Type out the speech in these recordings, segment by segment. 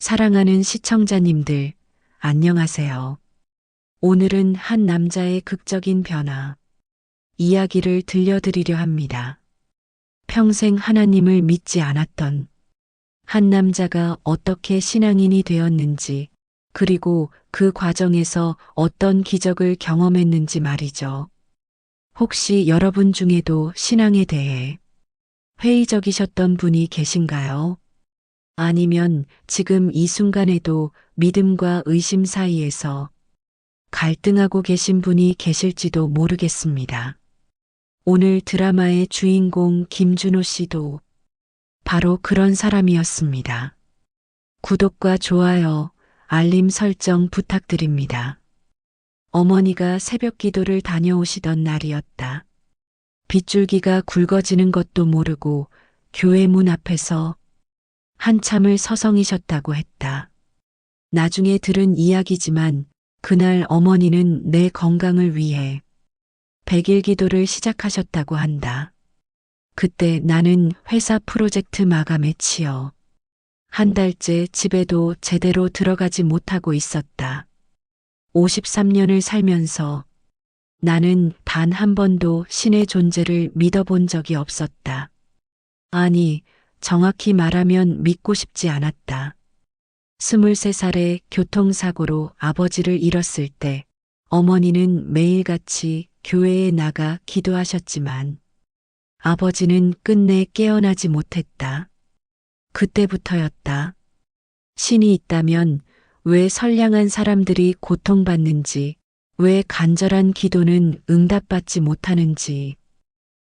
사랑하는 시청자님들, 안녕하세요. 오늘은 한 남자의 극적인 변화, 이야기를 들려드리려 합니다. 평생 하나님을 믿지 않았던 한 남자가 어떻게 신앙인이 되었는지, 그리고 그 과정에서 어떤 기적을 경험했는지 말이죠. 혹시 여러분 중에도 신앙에 대해 회의적이셨던 분이 계신가요? 아니면 지금 이 순간에도 믿음과 의심 사이에서 갈등하고 계신 분이 계실지도 모르겠습니다. 오늘 드라마의 주인공 김준호 씨도 바로 그런 사람이었습니다. 구독과 좋아요, 알림 설정 부탁드립니다. 어머니가 새벽 기도를 다녀오시던 날이었다. 빗줄기가 굵어지는 것도 모르고 교회 문 앞에서 한참을 서성이셨다고 했다. 나중에 들은 이야기지만 그날 어머니는 내 건강을 위해 100일 기도를 시작하셨다고 한다. 그때 나는 회사 프로젝트 마감에 치여 한 달째 집에도 제대로 들어가지 못하고 있었다. 53년을 살면서 나는 단 한 번도 신의 존재를 믿어본 적이 없었다. 아니, 정확히 말하면 믿고 싶지 않았다. 23살에 교통사고로 아버지를 잃었을 때 어머니는 매일같이 교회에 나가 기도하셨지만 아버지는 끝내 깨어나지 못했다. 그때부터였다. 신이 있다면 왜 선량한 사람들이 고통받는지, 왜 간절한 기도는 응답받지 못하는지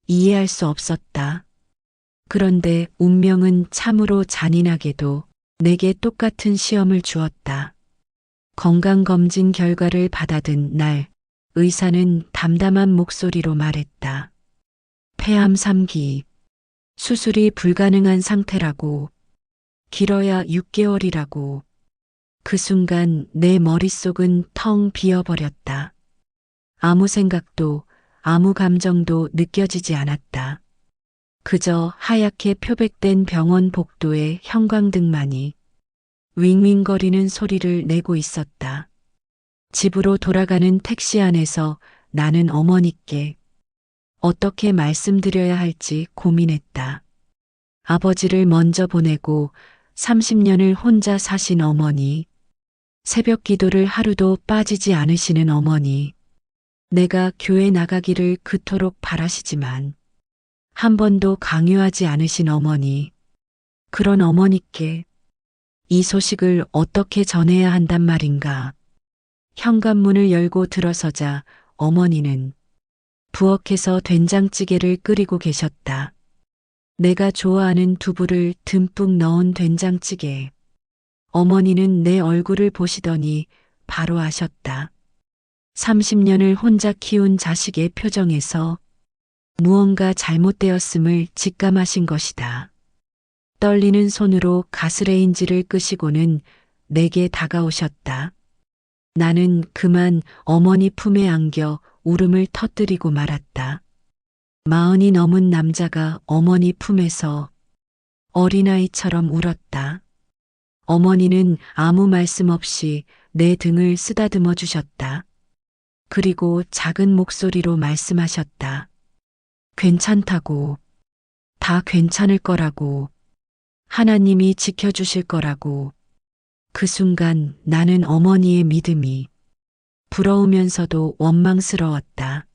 이해할 수 없었다. 그런데 운명은 참으로 잔인하게도 내게 똑같은 시험을 주었다. 건강검진 결과를 받아든 날, 의사는 담담한 목소리로 말했다. 폐암 3기, 수술이 불가능한 상태라고, 길어야 6개월이라고. 그 순간 내 머릿속은 텅 비어버렸다. 아무 생각도, 아무 감정도 느껴지지 않았다. 그저 하얗게 표백된 병원 복도의 형광등만이 윙윙거리는 소리를 내고 있었다. 집으로 돌아가는 택시 안에서 나는 어머니께 어떻게 말씀드려야 할지 고민했다. 아버지를 먼저 보내고 30년을 혼자 사신 어머니, 새벽 기도를 하루도 빠지지 않으시는 어머니, 내가 교회 나가기를 그토록 바라시지만 한 번도 강요하지 않으신 어머니, 그런 어머니께 이 소식을 어떻게 전해야 한단 말인가. 현관문을 열고 들어서자 어머니는 부엌에서 된장찌개를 끓이고 계셨다. 내가 좋아하는 두부를 듬뿍 넣은 된장찌개. 어머니는 내 얼굴을 보시더니 바로 아셨다. 30년을 혼자 키운 자식의 표정에서 무언가 잘못되었음을 직감하신 것이다. 떨리는 손으로 가스레인지를 끄시고는 내게 다가오셨다. 나는 그만 어머니 품에 안겨 울음을 터뜨리고 말았다. 40이 넘은 남자가 어머니 품에서 어린아이처럼 울었다. 어머니는 아무 말씀 없이 내 등을 쓰다듬어 주셨다. 그리고 작은 목소리로 말씀하셨다. 괜찮다고, 다 괜찮을 거라고, 하나님이 지켜주실 거라고. 그 순간 나는 어머니의 믿음이 부러우면서도 원망스러웠다.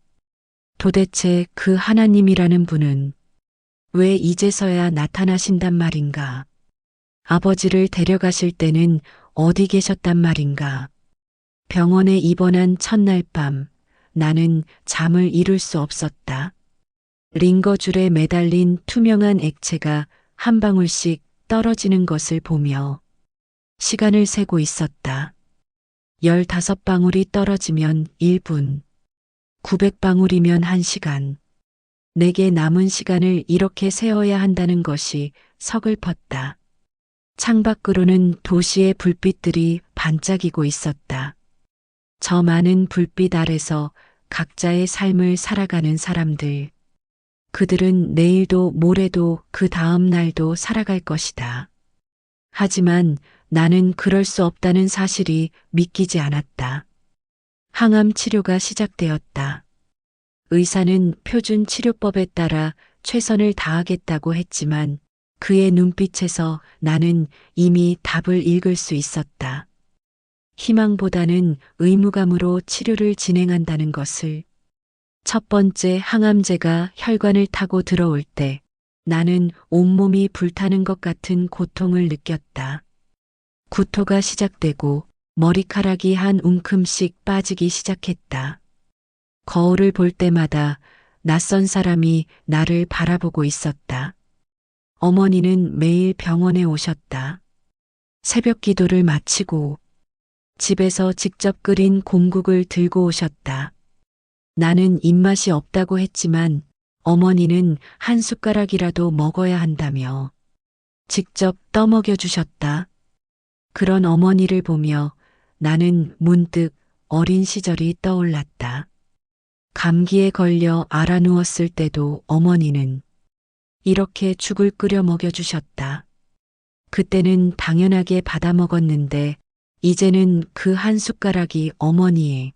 도대체 그 하나님이라는 분은 왜 이제서야 나타나신단 말인가? 아버지를 데려가실 때는 어디 계셨단 말인가? 병원에 입원한 첫날 밤 나는 잠을 이룰 수 없었다. 링거줄에 매달린 투명한 액체가 한 방울씩 떨어지는 것을 보며 시간을 세고 있었다. 15방울이 떨어지면 1분, 900방울이면 1시간. 내게 남은 시간을 이렇게 세어야 한다는 것이 서글펐다. 창밖으로는 도시의 불빛들이 반짝이고 있었다. 저 많은 불빛 아래서 각자의 삶을 살아가는 사람들. 그들은 내일도 모레도 그 다음 날도 살아갈 것이다. 하지만 나는 그럴 수 없다는 사실이 믿기지 않았다. 항암 치료가 시작되었다. 의사는 표준 치료법에 따라 최선을 다하겠다고 했지만 그의 눈빛에서 나는 이미 답을 읽을 수 있었다. 희망보다는 의무감으로 치료를 진행한다는 것을. 첫 번째 항암제가 혈관을 타고 들어올 때 나는 온몸이 불타는 것 같은 고통을 느꼈다. 구토가 시작되고 머리카락이 한 움큼씩 빠지기 시작했다. 거울을 볼 때마다 낯선 사람이 나를 바라보고 있었다. 어머니는 매일 병원에 오셨다. 새벽 기도를 마치고 집에서 직접 끓인 곰국을 들고 오셨다. 나는 입맛이 없다고 했지만 어머니는 한 숟가락이라도 먹어야 한다며 직접 떠먹여 주셨다. 그런 어머니를 보며 나는 문득 어린 시절이 떠올랐다. 감기에 걸려 알아 누웠을 때도 어머니는 이렇게 죽을 끓여 먹여주셨다. 그때는 당연하게 받아 먹었는데 이제는 그 한 숟가락이 어머니의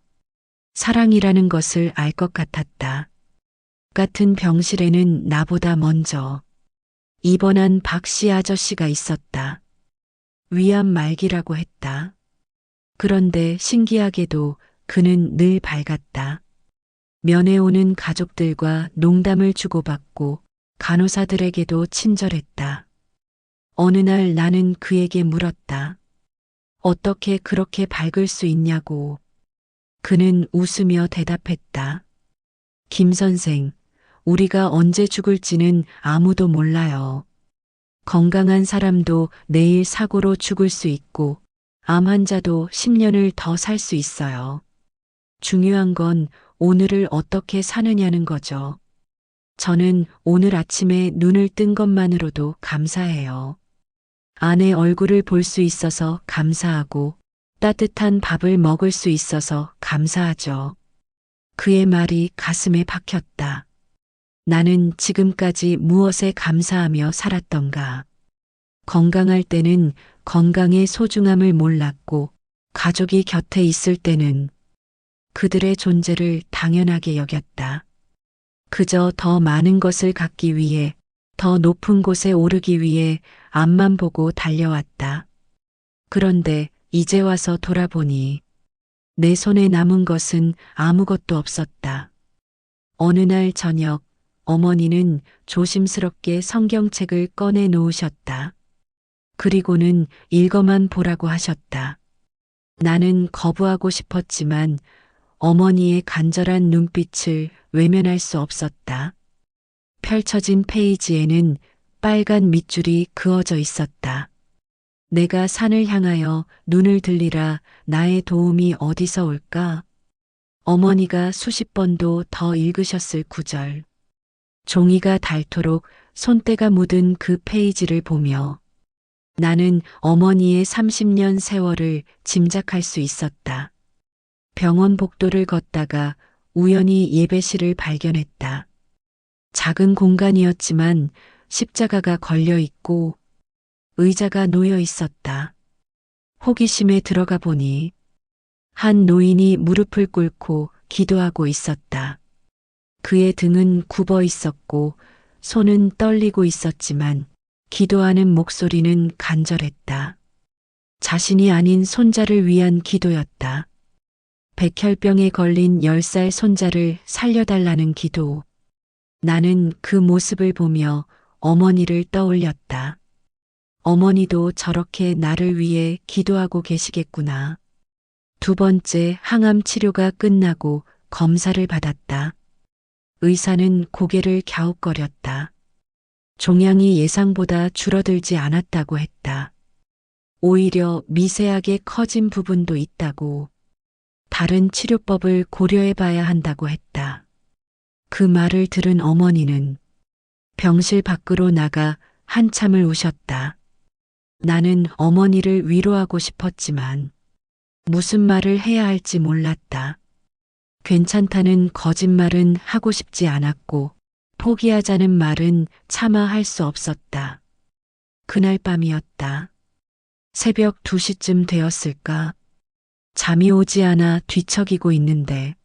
사랑이라는 것을 알 것 같았다. 같은 병실에는 나보다 먼저 입원한 박씨 아저씨가 있었다. 위암 말기라고 했다. 그런데 신기하게도 그는 늘 밝았다. 면회 오는 가족들과 농담을 주고받고 간호사들에게도 친절했다. 어느 날 나는 그에게 물었다. 어떻게 그렇게 밝을 수 있냐고. 그는 웃으며 대답했다. 김 선생, 우리가 언제 죽을지는 아무도 몰라요. 건강한 사람도 내일 사고로 죽을 수 있고 암 환자도 10년을 더 살 수 있어요. 중요한 건 오늘을 어떻게 사느냐는 거죠. 저는 오늘 아침에 눈을 뜬 것만으로도 감사해요. 아내 얼굴을 볼 수 있어서 감사하고 따뜻한 밥을 먹을 수 있어서 감사하죠. 그의 말이 가슴에 박혔다. 나는 지금까지 무엇에 감사하며 살았던가. 건강할 때는 건강의 소중함을 몰랐고 가족이 곁에 있을 때는 그들의 존재를 당연하게 여겼다. 그저 더 많은 것을 갖기 위해, 더 높은 곳에 오르기 위해 앞만 보고 달려왔다. 그런데 이제 와서 돌아보니 내 손에 남은 것은 아무것도 없었다. 어느 날 저녁 어머니는 조심스럽게 성경책을 꺼내 놓으셨다. 그리고는 읽어만 보라고 하셨다. 나는 거부하고 싶었지만 어머니의 간절한 눈빛을 외면할 수 없었다. 펼쳐진 페이지에는 빨간 밑줄이 그어져 있었다. 내가 산을 향하여 눈을 들리라 나의 도움이 어디서 올까? 어머니가 수십 번도 더 읽으셨을 구절. 종이가 닳도록 손때가 묻은 그 페이지를 보며 나는 어머니의 30년 세월을 짐작할 수 있었다. 병원 복도를 걷다가 우연히 예배실을 발견했다. 작은 공간이었지만 십자가가 걸려 있고 의자가 놓여 있었다. 호기심에 들어가 보니 한 노인이 무릎을 꿇고 기도하고 있었다. 그의 등은 굽어 있었고 손은 떨리고 있었지만 기도하는 목소리는 간절했다. 자신이 아닌 손자를 위한 기도였다. 백혈병에 걸린 10살 손자를 살려달라는 기도. 나는 그 모습을 보며 어머니를 떠올렸다. 어머니도 저렇게 나를 위해 기도하고 계시겠구나. 두 번째 항암 치료가 끝나고 검사를 받았다. 의사는 고개를 갸웃거렸다. 종양이 예상보다 줄어들지 않았다고 했다. 오히려 미세하게 커진 부분도 있다고. 다른 치료법을 고려해 봐야 한다고 했다. 그 말을 들은 어머니는 병실 밖으로 나가 한참을 우셨다. 나는 어머니를 위로하고 싶었지만 무슨 말을 해야 할지 몰랐다. 괜찮다는 거짓말은 하고 싶지 않았고 포기하자는 말은 차마 할 수 없었다. 그날 밤이었다. 새벽 2시쯤 되었을까? 잠이 오지 않아 뒤척이고 있는데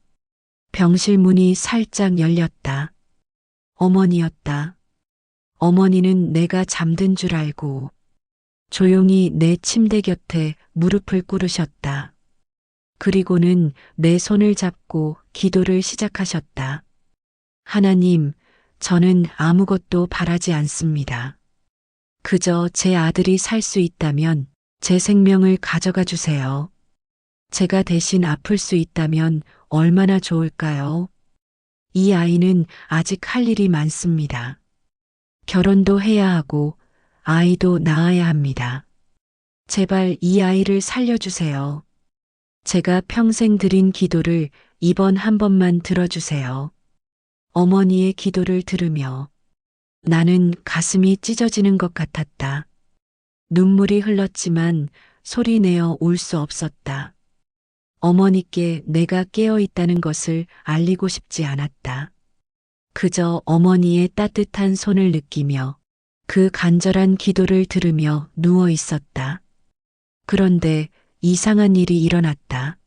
병실 문이 살짝 열렸다. 어머니였다. 어머니는 내가 잠든 줄 알고 조용히 내 침대 곁에 무릎을 꿇으셨다. 그리고는 내 손을 잡고 기도를 시작하셨다. 하나님, 저는 아무것도 바라지 않습니다. 그저 제 아들이 살 수 있다면 제 생명을 가져가 주세요. 제가 대신 아플 수 있다면 얼마나 좋을까요? 이 아이는 아직 할 일이 많습니다. 결혼도 해야 하고 아이도 낳아야 합니다. 제발 이 아이를 살려주세요. 제가 평생 드린 기도를 이번 한 번만 들어주세요. 어머니의 기도를 들으며 나는 가슴이 찢어지는 것 같았다. 눈물이 흘렀지만 소리내어 울 수 없었다. 어머니께 내가 깨어 있다는 것을 알리고 싶지 않았다. 그저 어머니의 따뜻한 손을 느끼며 그 간절한 기도를 들으며 누워 있었다. 그런데 이상한 일이 일어났다.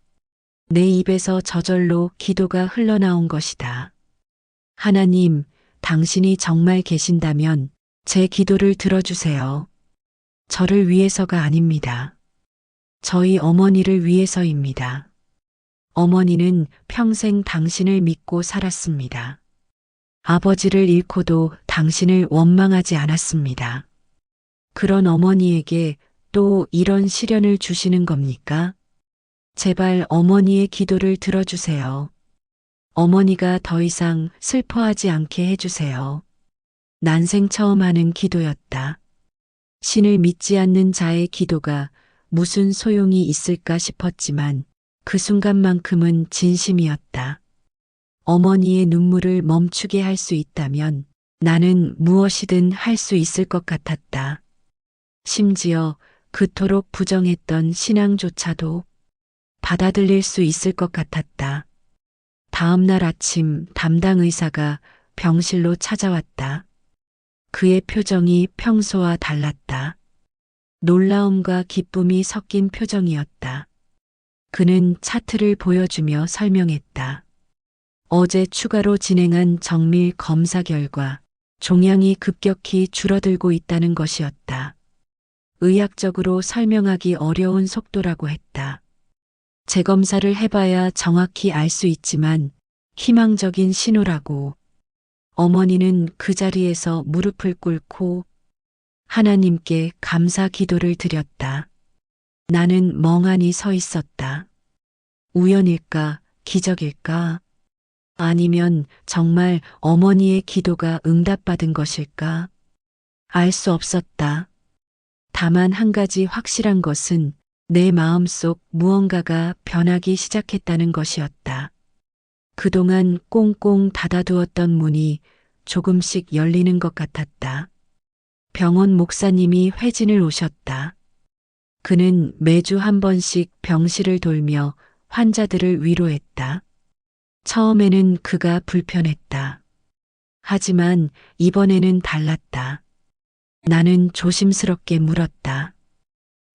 내 입에서 저절로 기도가 흘러나온 것이다. 하나님, 당신이 정말 계신다면 제 기도를 들어주세요. 저를 위해서가 아닙니다. 저희 어머니를 위해서입니다. 어머니는 평생 당신을 믿고 살았습니다. 아버지를 잃고도 당신을 원망하지 않았습니다. 그런 어머니에게 또 이런 시련을 주시는 겁니까? 제발 어머니의 기도를 들어주세요. 어머니가 더 이상 슬퍼하지 않게 해주세요. 난생 처음 하는 기도였다. 신을 믿지 않는 자의 기도가 무슨 소용이 있을까 싶었지만 그 순간만큼은 진심이었다. 어머니의 눈물을 멈추게 할 수 있다면 나는 무엇이든 할 수 있을 것 같았다. 심지어 그토록 부정했던 신앙조차도 받아들일 수 있을 것 같았다. 다음 날 아침 담당 의사가 병실로 찾아왔다. 그의 표정이 평소와 달랐다. 놀라움과 기쁨이 섞인 표정이었다. 그는 차트를 보여주며 설명했다. 어제 추가로 진행한 정밀 검사 결과 종양이 급격히 줄어들고 있다는 것이었다. 의학적으로 설명하기 어려운 속도라고 했다. 재검사를 해봐야 정확히 알 수 있지만 희망적인 신호라고. 어머니는 그 자리에서 무릎을 꿇고 하나님께 감사 기도를 드렸다. 나는 멍하니 서 있었다. 우연일까, 기적일까? 아니면 정말 어머니의 기도가 응답받은 것일까? 알 수 없었다. 다만 한 가지 확실한 것은 내 마음속 무언가가 변하기 시작했다는 것이었다. 그동안 꽁꽁 닫아두었던 문이 조금씩 열리는 것 같았다. 병원 목사님이 회진을 오셨다. 그는 매주 한 번씩 병실을 돌며 환자들을 위로했다. 처음에는 그가 불편했다. 하지만 이번에는 달랐다. 나는 조심스럽게 물었다.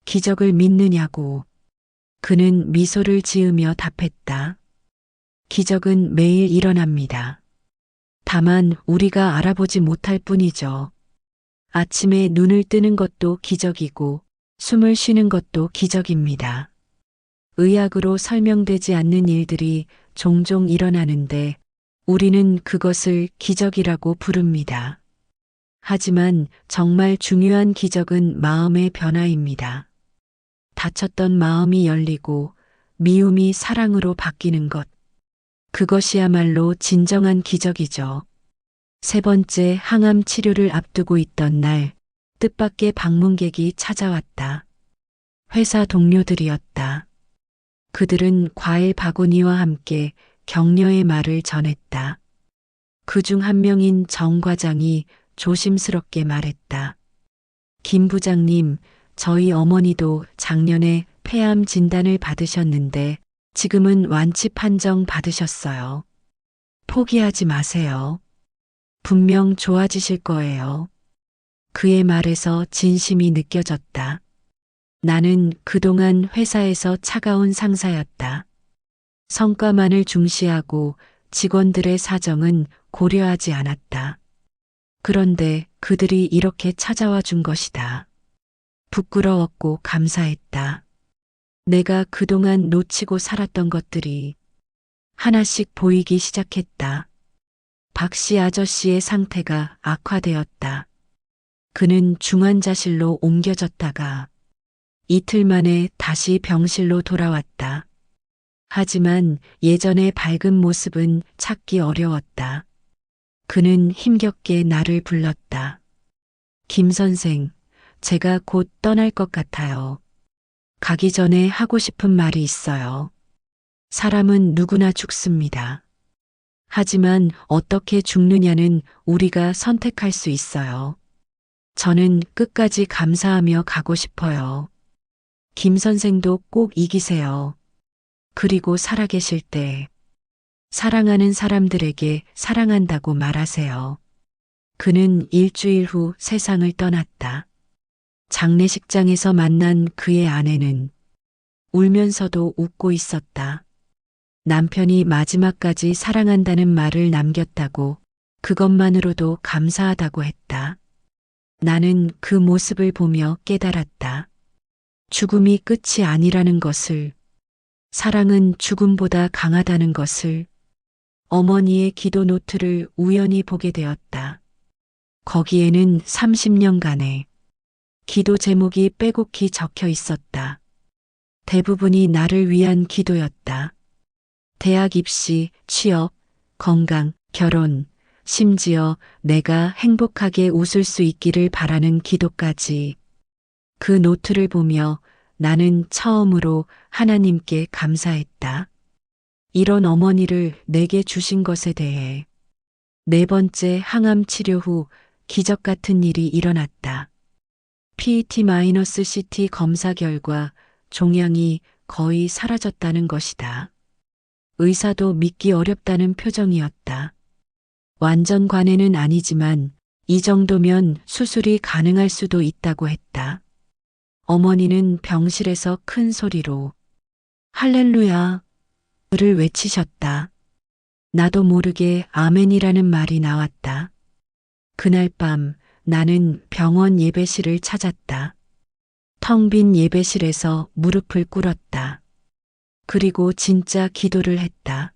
기적을 믿느냐고. 그는 미소를 지으며 답했다. 기적은 매일 일어납니다. 다만 우리가 알아보지 못할 뿐이죠. 아침에 눈을 뜨는 것도 기적이고 숨을 쉬는 것도 기적입니다. 의학으로 설명되지 않는 일들이 종종 일어나는데 우리는 그것을 기적이라고 부릅니다. 하지만 정말 중요한 기적은 마음의 변화입니다. 닫혔던 마음이 열리고 미움이 사랑으로 바뀌는 것. 그것이야말로 진정한 기적이죠. 세 번째 항암 치료를 앞두고 있던 날, 뜻밖의 방문객이 찾아왔다. 회사 동료들이었다. 그들은 과일 바구니와 함께 격려의 말을 전했다. 그중 한 명인 정 과장이 조심스럽게 말했다. 김 부장님, 저희 어머니도 작년에 폐암 진단을 받으셨는데 지금은 완치 판정 받으셨어요. 포기하지 마세요. 분명 좋아지실 거예요. 그의 말에서 진심이 느껴졌다. 나는 그동안 회사에서 차가운 상사였다. 성과만을 중시하고 직원들의 사정은 고려하지 않았다. 그런데 그들이 이렇게 찾아와 준 것이다. 부끄러웠고 감사했다. 내가 그동안 놓치고 살았던 것들이 하나씩 보이기 시작했다. 박씨 아저씨의 상태가 악화되었다. 그는 중환자실로 옮겨졌다가 이틀 만에 다시 병실로 돌아왔다. 하지만 예전의 밝은 모습은 찾기 어려웠다. 그는 힘겹게 나를 불렀다. 김 선생, 제가 곧 떠날 것 같아요. 가기 전에 하고 싶은 말이 있어요. 사람은 누구나 죽습니다. 하지만 어떻게 죽느냐는 우리가 선택할 수 있어요. 저는 끝까지 감사하며 가고 싶어요. 김 선생도 꼭 이기세요. 그리고 살아계실 때 사랑하는 사람들에게 사랑한다고 말하세요. 그는 일주일 후 세상을 떠났다. 장례식장에서 만난 그의 아내는 울면서도 웃고 있었다. 남편이 마지막까지 사랑한다는 말을 남겼다고, 그것만으로도 감사하다고 했다. 나는 그 모습을 보며 깨달았다. 죽음이 끝이 아니라는 것을, 사랑은 죽음보다 강하다는 것을. 어머니의 기도 노트를 우연히 보게 되었다. 거기에는 30년간의 기도 제목이 빼곡히 적혀 있었다. 대부분이 나를 위한 기도였다. 대학 입시, 취업, 건강, 결혼, 심지어 내가 행복하게 웃을 수 있기를 바라는 기도까지. 그 노트를 보며 나는 처음으로 하나님께 감사했다. 이런 어머니를 내게 주신 것에 대해. 네 번째 항암 치료 후 기적 같은 일이 일어났다. PET-CT 검사 결과 종양이 거의 사라졌다는 것이다. 의사도 믿기 어렵다는 표정이었다. 완전 관해는 아니지만 이 정도면 수술이 가능할 수도 있다고 했다. 어머니는 병실에서 큰 소리로 할렐루야 를 외치셨다. 나도 모르게 아멘이라는 말이 나왔다. 그날 밤 나는 병원 예배실을 찾았다. 텅 빈 예배실에서 무릎을 꿇었다. 그리고 진짜 기도를 했다.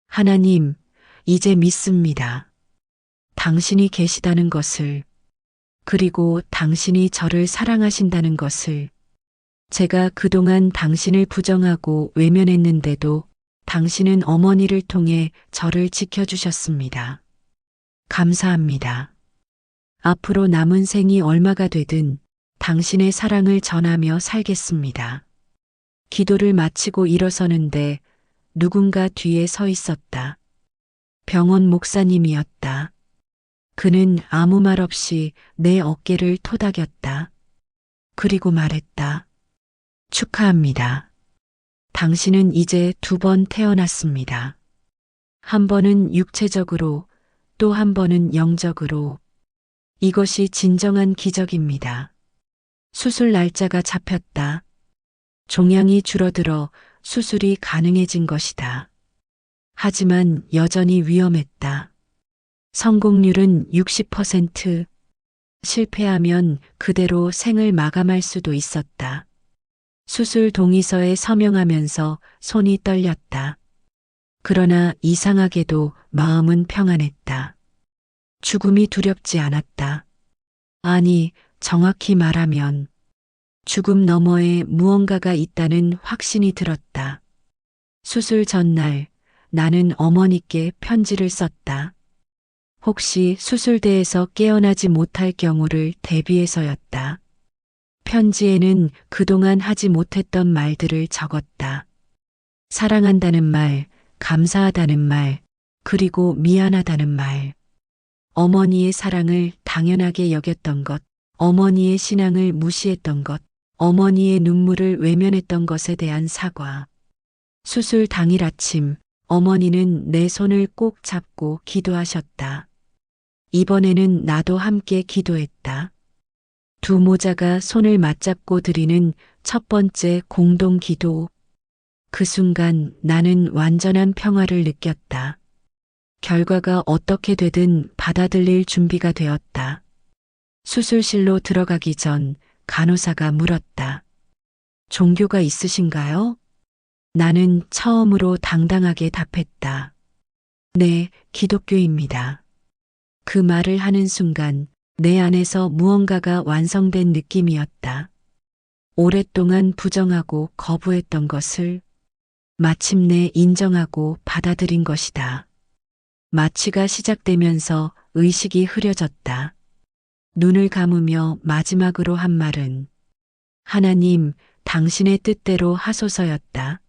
하나님, 이제 믿습니다. 당신이 계시다는 것을, 그리고 당신이 저를 사랑하신다는 것을. 제가 그동안 당신을 부정하고 외면했는데도 당신은 어머니를 통해 저를 지켜주셨습니다. 감사합니다. 앞으로 남은 생이 얼마가 되든 당신의 사랑을 전하며 살겠습니다. 기도를 마치고 일어서는데 누군가 뒤에 서 있었다. 병원 목사님이었다. 그는 아무 말 없이 내 어깨를 토닥였다. 그리고 말했다. 축하합니다. 당신은 이제 2번 태어났습니다. 한 번은 육체적으로, 또 한 번은 영적으로. 이것이 진정한 기적입니다. 수술 날짜가 잡혔다. 종양이 줄어들어 수술이 가능해진 것이다. 하지만 여전히 위험했다. 성공률은 60%. 실패하면 그대로 생을 마감할 수도 있었다. 수술 동의서에 서명하면서 손이 떨렸다. 그러나 이상하게도 마음은 평안했다. 죽음이 두렵지 않았다. 아니, 정확히 말하면 죽음 너머에 무언가가 있다는 확신이 들었다. 수술 전날 나는 어머니께 편지를 썼다. 혹시 수술대에서 깨어나지 못할 경우를 대비해서였다. 편지에는 그동안 하지 못했던 말들을 적었다. 사랑한다는 말, 감사하다는 말, 그리고 미안하다는 말. 어머니의 사랑을 당연하게 여겼던 것, 어머니의 신앙을 무시했던 것, 어머니의 눈물을 외면했던 것에 대한 사과. 수술 당일 아침, 어머니는 내 손을 꼭 잡고 기도하셨다. 이번에는 나도 함께 기도했다. 두 모자가 손을 맞잡고 드리는 첫 번째 공동 기도. 그 순간 나는 완전한 평화를 느꼈다. 결과가 어떻게 되든 받아들일 준비가 되었다. 수술실로 들어가기 전 간호사가 물었다. 종교가 있으신가요? 나는 처음으로 당당하게 답했다. 네, 기독교입니다. 그 말을 하는 순간 내 안에서 무언가가 완성된 느낌이었다. 오랫동안 부정하고 거부했던 것을 마침내 인정하고 받아들인 것이다. 마취가 시작되면서 의식이 흐려졌다. 눈을 감으며 마지막으로 한 말은 하나님, 당신의 뜻대로 하소서였다.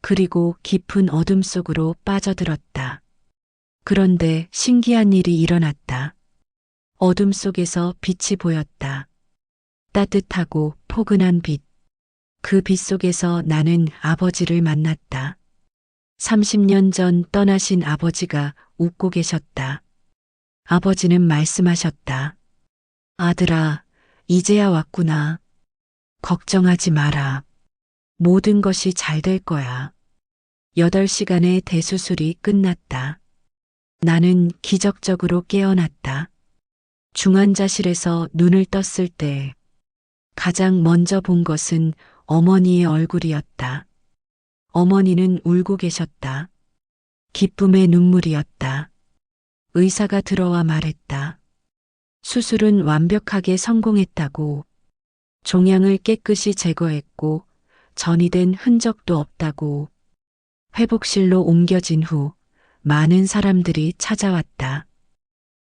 그리고 깊은 어둠 속으로 빠져들었다. 그런데 신기한 일이 일어났다. 어둠 속에서 빛이 보였다. 따뜻하고 포근한 빛. 그 빛 속에서 나는 아버지를 만났다. 30년 전 떠나신 아버지가 웃고 계셨다. 아버지는 말씀하셨다. 아들아, 이제야 왔구나. 걱정하지 마라. 모든 것이 잘 될 거야. 8시간의 대수술이 끝났다. 나는 기적적으로 깨어났다. 중환자실에서 눈을 떴을 때 가장 먼저 본 것은 어머니의 얼굴이었다. 어머니는 울고 계셨다. 기쁨의 눈물이었다. 의사가 들어와 말했다. 수술은 완벽하게 성공했다고. 종양을 깨끗이 제거했고 전이된 흔적도 없다고. 회복실로 옮겨진 후 많은 사람들이 찾아왔다.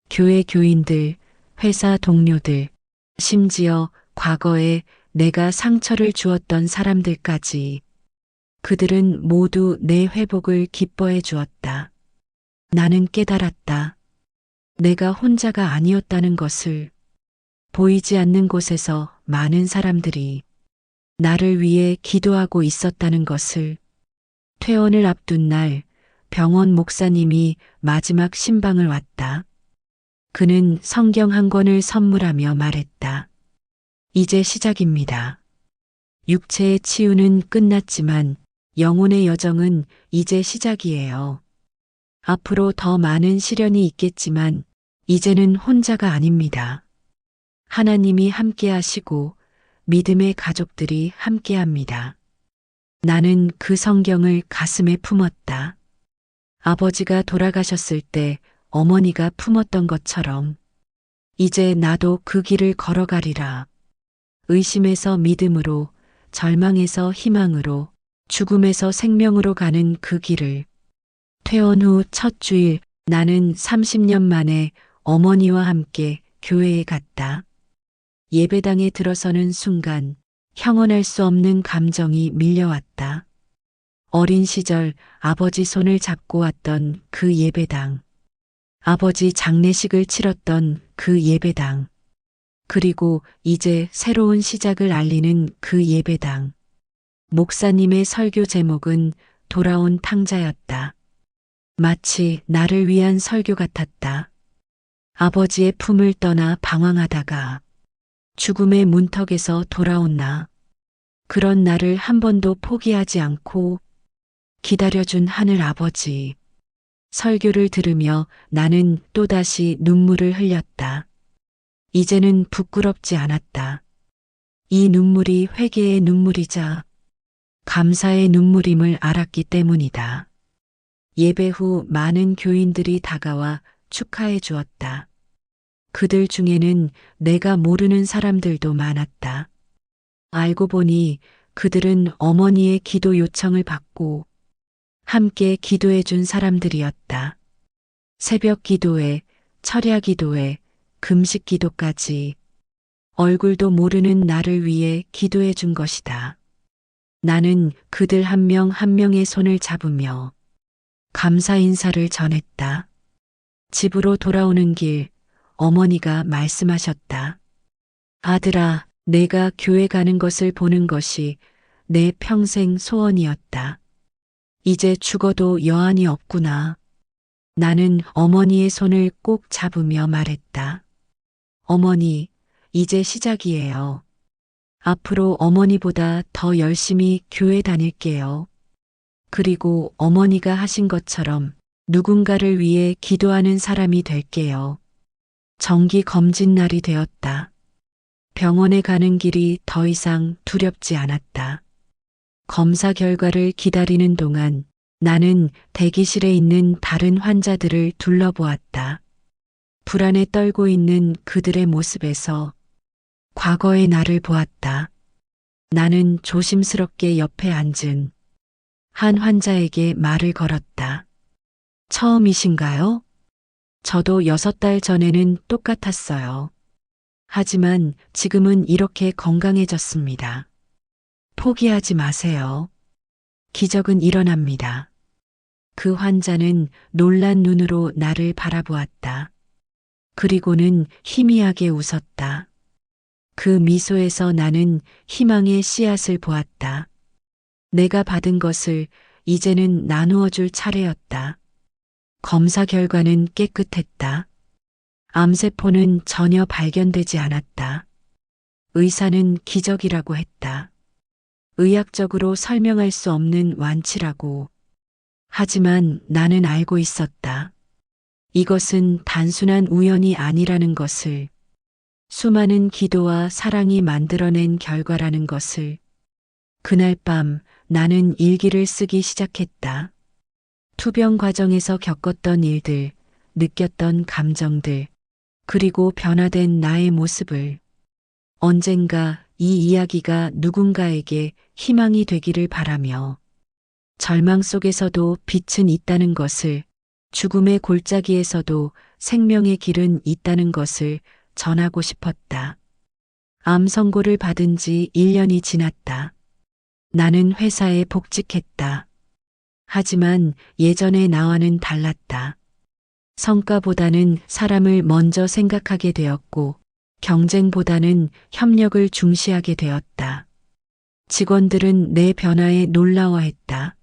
교회 교인들, 회사 동료들, 심지어 과거에 내가 상처를 주었던 사람들까지. 그들은 모두 내 회복을 기뻐해 주었다. 나는 깨달았다. 내가 혼자가 아니었다는 것을. 보이지 않는 곳에서 많은 사람들이 나를 위해 기도하고 있었다는 것을. 퇴원을 앞둔 날 병원 목사님이 마지막 신방을 왔다. 그는 성경 한 권을 선물하며 말했다. 이제 시작입니다. 육체의 치유는 끝났지만 영혼의 여정은 이제 시작이에요. 앞으로 더 많은 시련이 있겠지만 이제는 혼자가 아닙니다. 하나님이 함께 하시고 믿음의 가족들이 함께 합니다. 나는 그 성경을 가슴에 품었다. 아버지가 돌아가셨을 때 어머니가 품었던 것처럼 이제 나도 그 길을 걸어가리라. 의심에서 믿음으로, 절망에서 희망으로, 죽음에서 생명으로 가는 그 길을. 퇴원 후 첫 주일 나는 30년 만에 어머니와 함께 교회에 갔다. 예배당에 들어서는 순간 형언할 수 없는 감정이 밀려왔다. 어린 시절 아버지 손을 잡고 왔던 그 예배당. 아버지 장례식을 치렀던 그 예배당. 그리고 이제 새로운 시작을 알리는 그 예배당. 목사님의 설교 제목은 돌아온 탕자였다. 마치 나를 위한 설교 같았다. 아버지의 품을 떠나 방황하다가 죽음의 문턱에서 돌아온 나. 그런 나를 한 번도 포기하지 않고 기다려준 하늘 아버지. 설교를 들으며 나는 또다시 눈물을 흘렸다. 이제는 부끄럽지 않았다. 이 눈물이 회개의 눈물이자 감사의 눈물임을 알았기 때문이다. 예배 후 많은 교인들이 다가와 축하해 주었다. 그들 중에는 내가 모르는 사람들도 많았다. 알고 보니 그들은 어머니의 기도 요청을 받고 함께 기도해 준 사람들이었다. 새벽 기도회, 철야 기도회, 금식 기도까지 얼굴도 모르는 나를 위해 기도해 준 것이다. 나는 그들 한 명 한 명의 손을 잡으며 감사 인사를 전했다. 집으로 돌아오는 길 어머니가 말씀하셨다. 아들아, 내가 교회 가는 것을 보는 것이 내 평생 소원이었다. 이제 죽어도 여한이 없구나. 나는 어머니의 손을 꼭 잡으며 말했다. 어머니, 이제 시작이에요. 앞으로 어머니보다 더 열심히 교회 다닐게요. 그리고 어머니가 하신 것처럼 누군가를 위해 기도하는 사람이 될게요. 정기 검진 날이 되었다. 병원에 가는 길이 더 이상 두렵지 않았다. 검사 결과를 기다리는 동안 나는 대기실에 있는 다른 환자들을 둘러보았다. 불안에 떨고 있는 그들의 모습에서 과거의 나를 보았다. 나는 조심스럽게 옆에 앉은 한 환자에게 말을 걸었다. 처음이신가요? 저도 6달 전에는 똑같았어요. 하지만 지금은 이렇게 건강해졌습니다. 포기하지 마세요. 기적은 일어납니다. 그 환자는 놀란 눈으로 나를 바라보았다. 그리고는 희미하게 웃었다. 그 미소에서 나는 희망의 씨앗을 보았다. 내가 받은 것을 이제는 나누어 줄 차례였다. 검사 결과는 깨끗했다. 암세포는 전혀 발견되지 않았다. 의사는 기적이라고 했다. 의학적으로 설명할 수 없는 완치라고. 하지만 나는 알고 있었다. 이것은 단순한 우연이 아니라는 것을, 수많은 기도와 사랑이 만들어낸 결과라는 것을. 그날 밤 나는 일기를 쓰기 시작했다. 투병 과정에서 겪었던 일들, 느꼈던 감정들, 그리고 변화된 나의 모습을. 언젠가 이 이야기가 누군가에게 희망이 되기를 바라며, 절망 속에서도 빛은 있다는 것을, 죽음의 골짜기에서도 생명의 길은 있다는 것을 전하고 싶었다. 암 선고를 받은 지 1년이 지났다. 나는 회사에 복직했다. 하지만 예전의 나와는 달랐다. 성과보다는 사람을 먼저 생각하게 되었고, 경쟁보다는 협력을 중시하게 되었다. 직원들은 내 변화에 놀라워했다.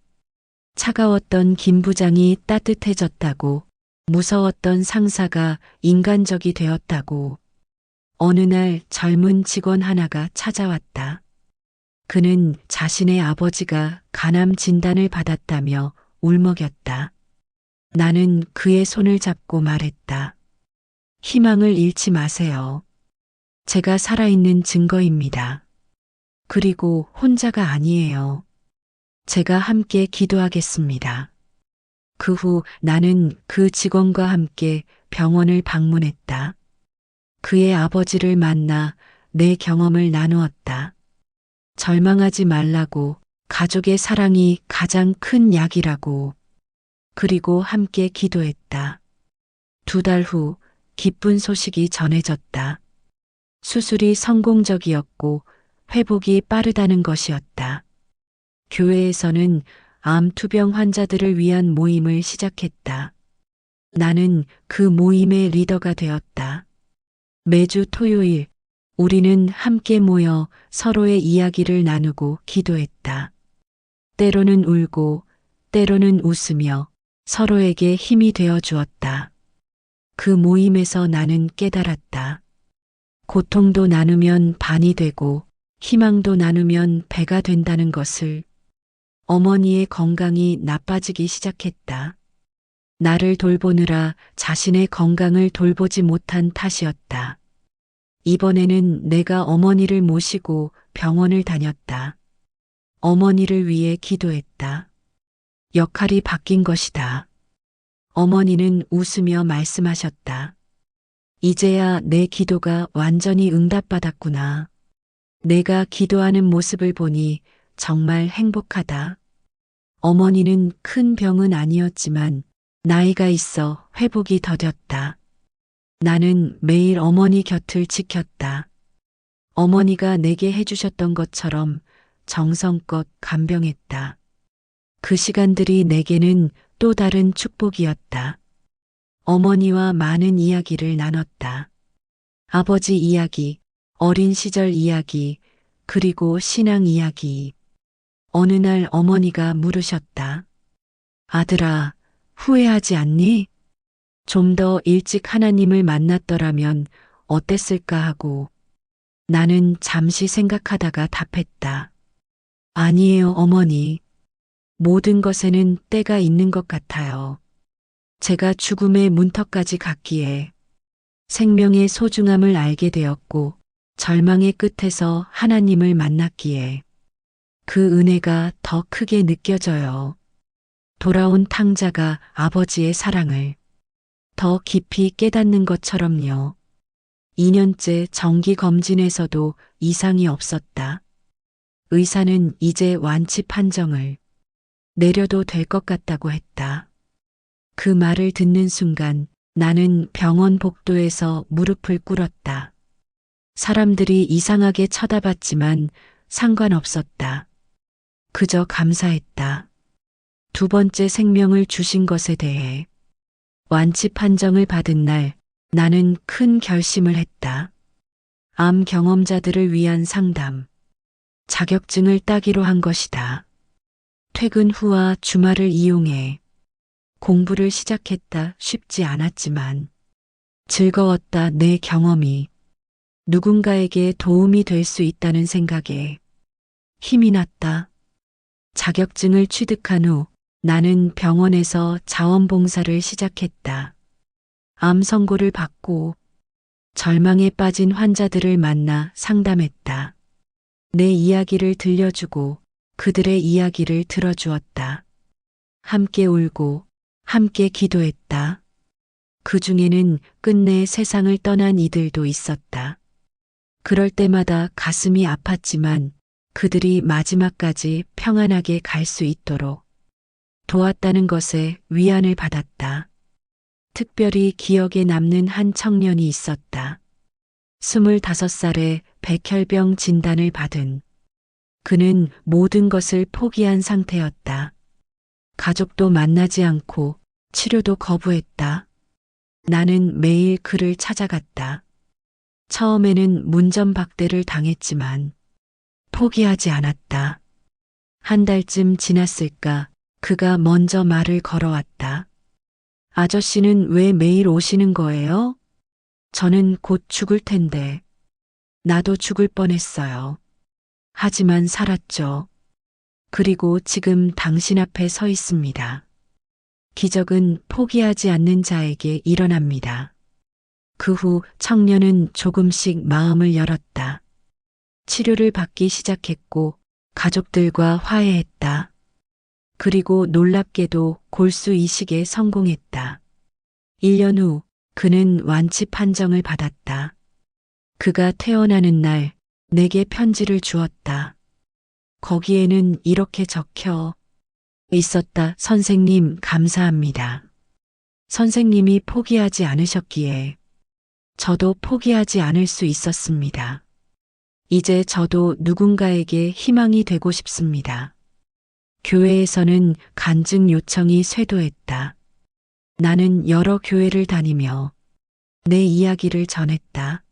차가웠던 김 부장이 따뜻해졌다고, 무서웠던 상사가 인간적이 되었다고. 어느 날 젊은 직원 하나가 찾아왔다. 그는 자신의 아버지가 간암 진단을 받았다며 울먹였다. 나는 그의 손을 잡고 말했다. 희망을 잃지 마세요. 제가 살아있는 증거입니다. 그리고 혼자가 아니에요. 제가 함께 기도하겠습니다. 그 후 나는 그 직원과 함께 병원을 방문했다. 그의 아버지를 만나 내 경험을 나누었다. 절망하지 말라고, 가족의 사랑이 가장 큰 약이라고. 그리고 함께 기도했다. 2달 후 기쁜 소식이 전해졌다. 수술이 성공적이었고 회복이 빠르다는 것이었다. 교회에서는 암 투병 환자들을 위한 모임을 시작했다. 나는 그 모임의 리더가 되었다. 매주 토요일 우리는 함께 모여 서로의 이야기를 나누고 기도했다. 때로는 울고 때로는 웃으며 서로에게 힘이 되어 주었다. 그 모임에서 나는 깨달았다. 고통도 나누면 반이 되고 희망도 나누면 배가 된다는 것을. 어머니의 건강이 나빠지기 시작했다. 나를 돌보느라 자신의 건강을 돌보지 못한 탓이었다. 이번에는 내가 어머니를 모시고 병원을 다녔다. 어머니를 위해 기도했다. 역할이 바뀐 것이다. 어머니는 웃으며 말씀하셨다. 이제야 내 기도가 완전히 응답받았구나. 내가 기도하는 모습을 보니 정말 행복하다. 어머니는 큰 병은 아니었지만 나이가 있어 회복이 더뎠다. 나는 매일 어머니 곁을 지켰다. 어머니가 내게 해주셨던 것처럼 정성껏 간병했다. 그 시간들이 내게는 또 다른 축복이었다. 어머니와 많은 이야기를 나눴다. 아버지 이야기, 어린 시절 이야기, 그리고 신앙 이야기. 어느 날 어머니가 물으셨다. 아들아, 후회하지 않니? 좀 더 일찍 하나님을 만났더라면 어땠을까 하고. 나는 잠시 생각하다가 답했다. 아니에요, 어머니. 모든 것에는 때가 있는 것 같아요. 제가 죽음의 문턱까지 갔기에 생명의 소중함을 알게 되었고 절망의 끝에서 하나님을 만났기에 그 은혜가 더 크게 느껴져요. 돌아온 탕자가 아버지의 사랑을 더 깊이 깨닫는 것처럼요. 2년째 정기 검진에서도 이상이 없었다. 의사는 이제 완치 판정을 내려도 될 것 같다고 했다. 그 말을 듣는 순간 나는 병원 복도에서 무릎을 꿇었다. 사람들이 이상하게 쳐다봤지만 상관없었다. 그저 감사했다. 두 번째 생명을 주신 것에 대해 완치 판정을 받은 날 나는 큰 결심을 했다. 암 경험자들을 위한 상담, 자격증을 따기로 한 것이다. 퇴근 후와 주말을 이용해 공부를 시작했다. 쉽지 않았지만 즐거웠다. 내 경험이 누군가에게 도움이 될 수 있다는 생각에 힘이 났다. 자격증을 취득한 후 나는 병원에서 자원봉사를 시작했다. 암 선고를 받고 절망에 빠진 환자들을 만나 상담했다. 내 이야기를 들려주고 그들의 이야기를 들어주었다. 함께 울고 함께 기도했다. 그 중에는 끝내 세상을 떠난 이들도 있었다. 그럴 때마다 가슴이 아팠지만 그들이 마지막까지 평안하게 갈 수 있도록 도왔다는 것에 위안을 받았다. 특별히 기억에 남는 한 청년이 있었다. 25살에 백혈병 진단을 받은 그는 모든 것을 포기한 상태였다. 가족도 만나지 않고 치료도 거부했다. 나는 매일 그를 찾아갔다. 처음에는 문전박대를 당했지만 포기하지 않았다. 한 달쯤 지났을까 그가 먼저 말을 걸어왔다. 아저씨는 왜 매일 오시는 거예요? 저는 곧 죽을 텐데. 나도 죽을 뻔했어요. 하지만 살았죠. 그리고 지금 당신 앞에 서 있습니다. 기적은 포기하지 않는 자에게 일어납니다. 그 후 청년은 조금씩 마음을 열었다. 치료를 받기 시작했고 가족들과 화해했다. 그리고 놀랍게도 골수 이식에 성공했다. 1년 후 그는 완치 판정을 받았다. 그가 퇴원하는 날 내게 편지를 주었다. 거기에는 이렇게 적혀 있었다. 선생님, 감사합니다. 선생님이 포기하지 않으셨기에 저도 포기하지 않을 수 있었습니다. 이제 저도 누군가에게 희망이 되고 싶습니다. 교회에서는 간증 요청이 쇄도했다. 나는 여러 교회를 다니며 내 이야기를 전했다.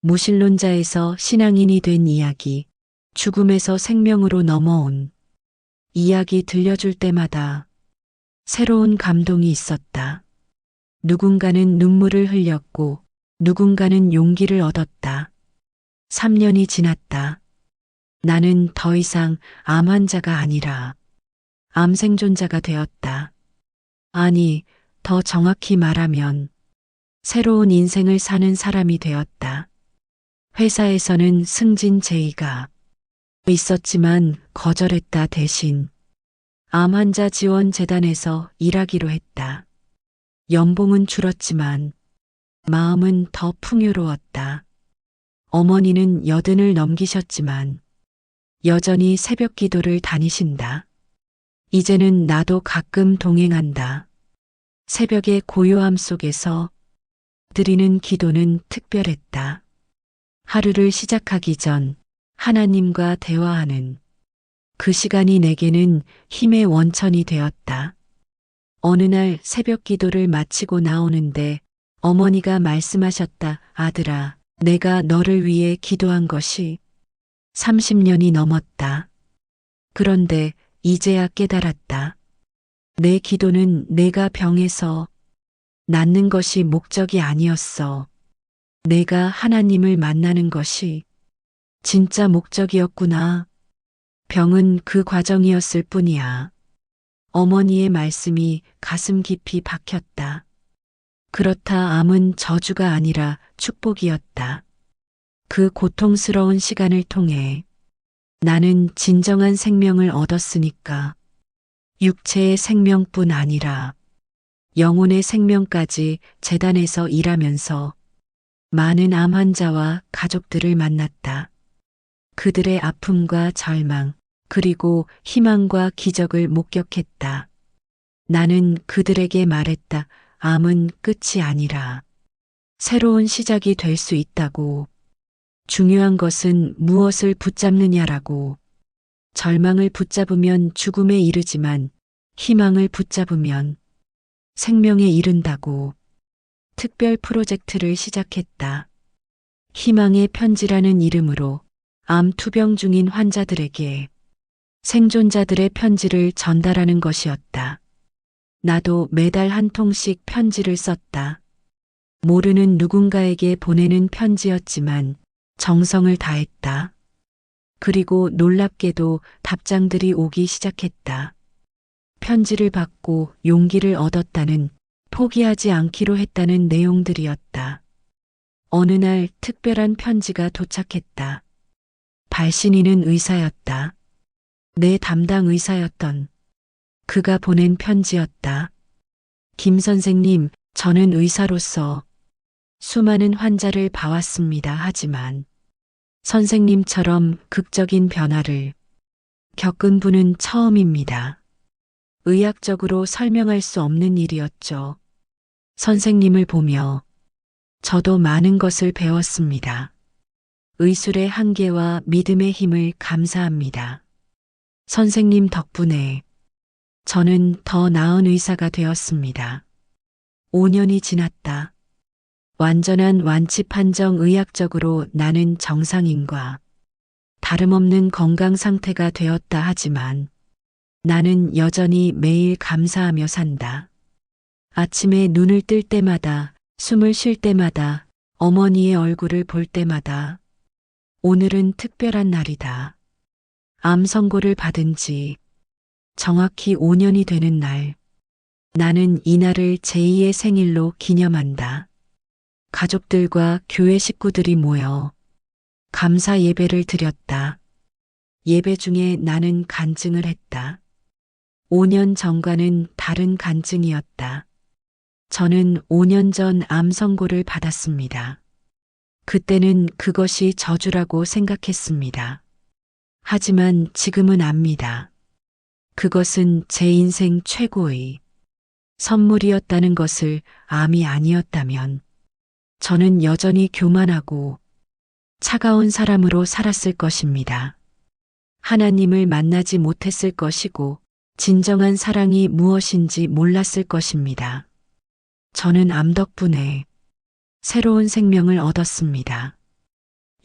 무신론자에서 신앙인이 된 이야기, 죽음에서 생명으로 넘어온 이야기 들려줄 때마다 새로운 감동이 있었다. 누군가는 눈물을 흘렸고 누군가는 용기를 얻었다. 3년이 지났다. 나는 더 이상 암 환자가 아니라 암 생존자가 되었다. 아니, 더 정확히 말하면 새로운 인생을 사는 사람이 되었다. 회사에서는 승진 제의가 있었지만 거절했다. 대신 암 환자 지원 재단에서 일하기로 했다. 연봉은 줄었지만 마음은 더 풍요로웠다. 어머니는 80을 넘기셨지만 여전히 새벽 기도를 다니신다. 이제는 나도 가끔 동행한다. 새벽의 고요함 속에서 드리는 기도는 특별했다. 하루를 시작하기 전 하나님과 대화하는 그 시간이 내게는 힘의 원천이 되었다. 어느 날 새벽 기도를 마치고 나오는데 어머니가 말씀하셨다. 아들아, 내가 너를 위해 기도한 것이 30년이 넘었다. 그런데 이제야 깨달았다. 내 기도는 내가 병에서 낫는 것이 목적이 아니었어. 내가 하나님을 만나는 것이 진짜 목적이었구나. 병은 그 과정이었을 뿐이야. 어머니의 말씀이 가슴 깊이 박혔다. 그렇다, 암은 저주가 아니라 축복이었다. 그 고통스러운 시간을 통해 나는 진정한 생명을 얻었으니까. 육체의 생명뿐 아니라 영혼의 생명까지 재단에서 일하면서 많은 암 환자와 가족들을 만났다. 그들의 아픔과 절망, 그리고 희망과 기적을 목격했다. 나는 그들에게 말했다. 암은 끝이 아니라 새로운 시작이 될 수 있다고. 중요한 것은 무엇을 붙잡느냐라고. 절망을 붙잡으면 죽음에 이르지만 희망을 붙잡으면 생명에 이른다고. 특별 프로젝트를 시작했다. 희망의 편지라는 이름으로 암 투병 중인 환자들에게 생존자들의 편지를 전달하는 것이었다. 나도 매달 한 통씩 편지를 썼다. 모르는 누군가에게 보내는 편지였지만 정성을 다했다. 그리고 놀랍게도 답장들이 오기 시작했다. 편지를 받고 용기를 얻었다는, 포기하지 않기로 했다는 내용들이었다. 어느 날 특별한 편지가 도착했다. 발신인은 의사였다. 내 담당 의사였던 그가 보낸 편지였다. 김 선생님, 저는 의사로서 수많은 환자를 봐왔습니다. 하지만 선생님처럼 극적인 변화를 겪은 분은 처음입니다. 의학적으로 설명할 수 없는 일이었죠. 선생님을 보며 저도 많은 것을 배웠습니다. 의술의 한계와 믿음의 힘을 감사합니다. 선생님 덕분에 저는 더 나은 의사가 되었습니다. 5년이 지났다. 완전한 완치 판정, 의학적으로 나는 정상인과 다름없는 건강 상태가 되었다. 하지만 나는 여전히 매일 감사하며 산다. 아침에 눈을 뜰 때마다, 숨을 쉴 때마다, 어머니의 얼굴을 볼 때마다 오늘은 특별한 날이다. 암 선고를 받은 지 정확히 5년이 되는 날, 나는 이날을 제2의 생일로 기념한다. 가족들과 교회 식구들이 모여 감사 예배를 드렸다. 예배 중에 나는 간증을 했다. 5년 전과는 다른 간증이었다. 저는 5년 전 암 선고를 받았습니다. 그때는 그것이 저주라고 생각했습니다. 하지만 지금은 압니다. 그것은 제 인생 최고의 선물이었다는 것을. 암이 아니었다면 저는 여전히 교만하고 차가운 사람으로 살았을 것입니다. 하나님을 만나지 못했을 것이고 진정한 사랑이 무엇인지 몰랐을 것입니다. 저는 암 덕분에 새로운 생명을 얻었습니다.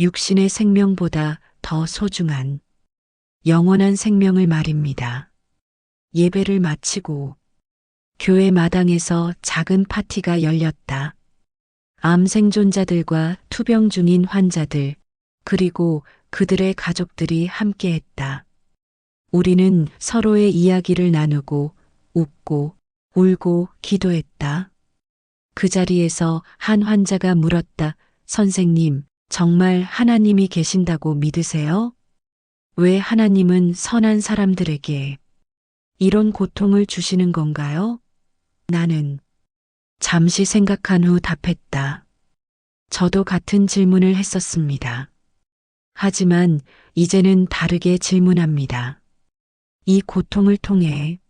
육신의 생명보다 더 소중한 영원한 생명을 말입니다. 예배를 마치고 교회 마당에서 작은 파티가 열렸다. 암 생존자들과 투병 중인 환자들, 그리고 그들의 가족들이 함께했다. 우리는 서로의 이야기를 나누고 웃고 울고 기도했다. 그 자리에서 한 환자가 물었다. 선생님, 정말 하나님이 계신다고 믿으세요? 왜 하나님은 선한 사람들에게 이런 고통을 주시는 건가요? 나는 잠시 생각한 후 답했다. 저도 같은 질문을 했었습니다. 하지만 이제는 다르게 질문합니다. 이 고통을 통해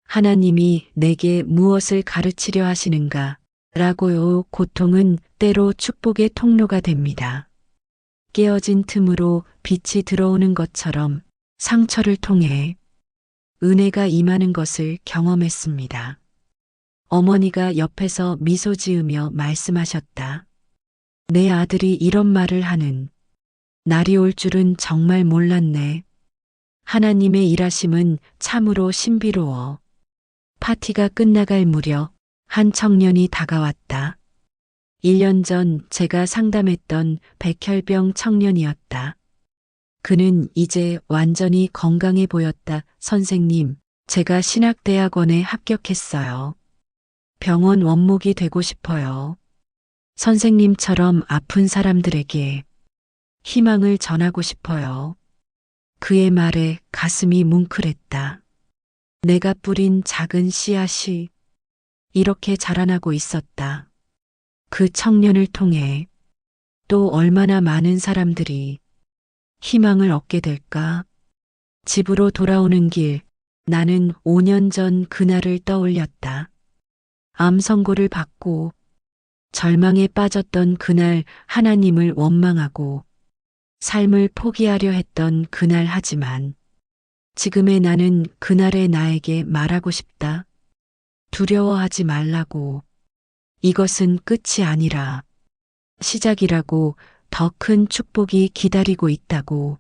하나님이 내게 무엇을 가르치려 하시는가? 라고요. 고통은 때로 축복의 통로가 됩니다. 깨어진 틈으로 빛이 들어오는 것처럼 상처를 통해 은혜가 임하는 것을 경험했습니다. 어머니가 옆에서 미소 지으며 말씀하셨다. 내 아들이 이런 말을 하는 날이 올 줄은 정말 몰랐네. 하나님의 일하심은 참으로 신비로워. 파티가 끝나갈 무렵 한 청년이 다가왔다. 1년 전 제가 상담했던 백혈병 청년이었다. 그는 이제 완전히 건강해 보였다. 선생님, 제가 신학대학원에 합격했어요. 병원 원목이 되고 싶어요. 선생님처럼 아픈 사람들에게 희망을 전하고 싶어요. 그의 말에 가슴이 뭉클했다. 내가 뿌린 작은 씨앗이 이렇게 자라나고 있었다. 그 청년을 통해 또 얼마나 많은 사람들이 희망을 얻게 될까? 집으로 돌아오는 길, 나는 5년 전 그날을 떠올렸다. 암 선고를 받고 절망에 빠졌던 그날, 하나님을 원망하고 삶을 포기하려 했던 그날. 하지만 지금의 나는 그날의 나에게 말하고 싶다. 두려워하지 말라고. 이것은 끝이 아니라 시작이라고. 더 큰 축복이 기다리고 있다고.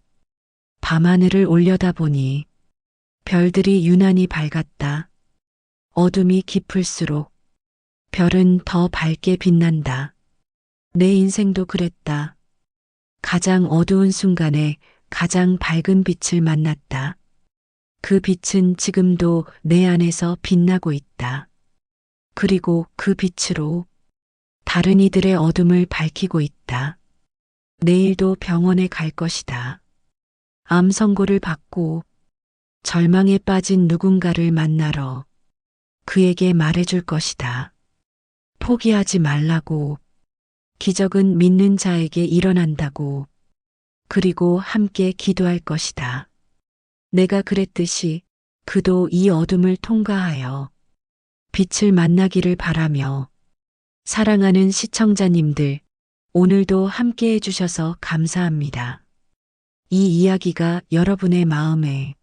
밤하늘을 올려다보니 별들이 유난히 밝았다. 어둠이 깊을수록 별은 더 밝게 빛난다. 내 인생도 그랬다. 가장 어두운 순간에 가장 밝은 빛을 만났다. 그 빛은 지금도 내 안에서 빛나고 있다. 그리고 그 빛으로 다른 이들의 어둠을 밝히고 있다. 내일도 병원에 갈 것이다. 암 선고를 받고 절망에 빠진 누군가를 만나러 그에게 말해줄 것이다. 포기하지 말라고. 기적은 믿는 자에게 일어난다고. 그리고 함께 기도할 것이다. 내가 그랬듯이 그도 이 어둠을 통과하여 빛을 만나기를 바라며. 사랑하는 시청자님들, 오늘도 함께 해주셔서 감사합니다. 이 이야기가 여러분의 마음에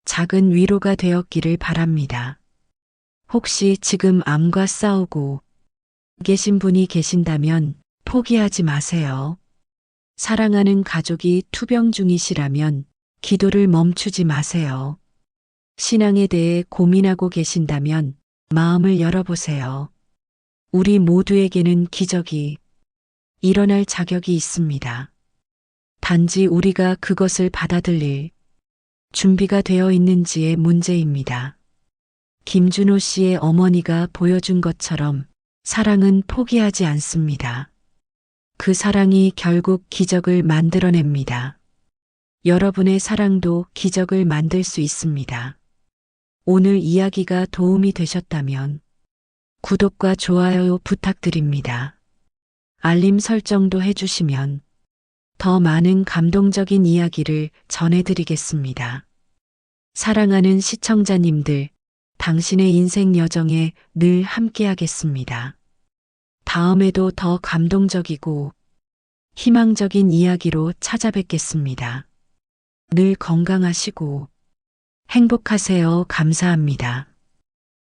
작은 위로가 되었기를 바랍니다. 혹시 지금 암과 싸우고 계신 분이 계신다면 포기하지 마세요. 사랑하는 가족이 투병 중이시라면 기도를 멈추지 마세요. 신앙에 대해 고민하고 계신다면 마음을 열어보세요. 우리 모두에게는 기적이 일어날 자격이 있습니다. 단지 우리가 그것을 받아들일 준비가 되어 있는지의 문제입니다. 김준호 씨의 어머니가 보여준 것처럼 사랑은 포기하지 않습니다. 그 사랑이 결국 기적을 만들어냅니다. 여러분의 사랑도 기적을 만들 수 있습니다. 오늘 이야기가 도움이 되셨다면 구독과 좋아요 부탁드립니다. 알림 설정도 해주시면 더 많은 감동적인 이야기를 전해드리겠습니다. 사랑하는 시청자님들, 당신의 인생 여정에 늘 함께하겠습니다. 다음에도 더 감동적이고 희망적인 이야기로 찾아뵙겠습니다. 늘 건강하시고 행복하세요. 감사합니다.